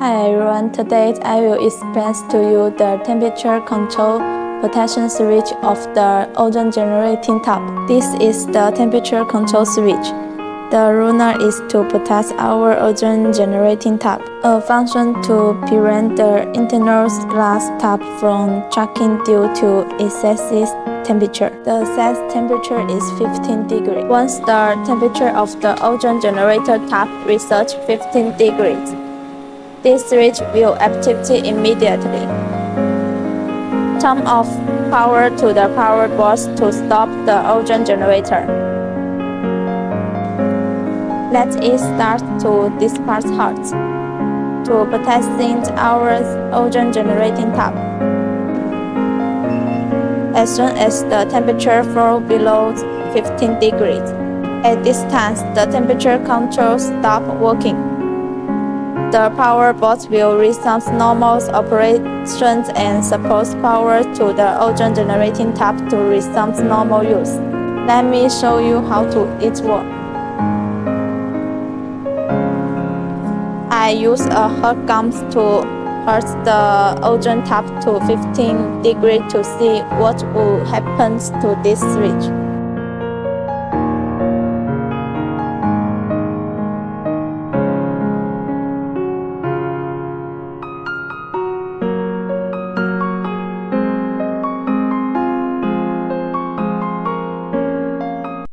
Hi everyone, today I will explain to you the temperature control protection switch of the ozone generating tap. This is the temperature control switch. The runner is to protect our ozone generating tap, a function to prevent the internal glass tap from cracking due to excessive temperature. The set temperature is 15 degrees. Once the temperature of the ozone generator tap reaches 15 degrees, this switch will activate immediately. Turn off power to the power box to stop the ozone generator. Let it start to disperse hot to protecting our ozone generating tap. As soon as the temperature falls below 15 degrees, at this time the temperature control stops working. The power box will resume normal operations and supply power to the ozone generating tap to resume normal use. Let me show you how it works. I use a hot gun to heat the ozone tap to 15 degrees to see what will happen to this switch.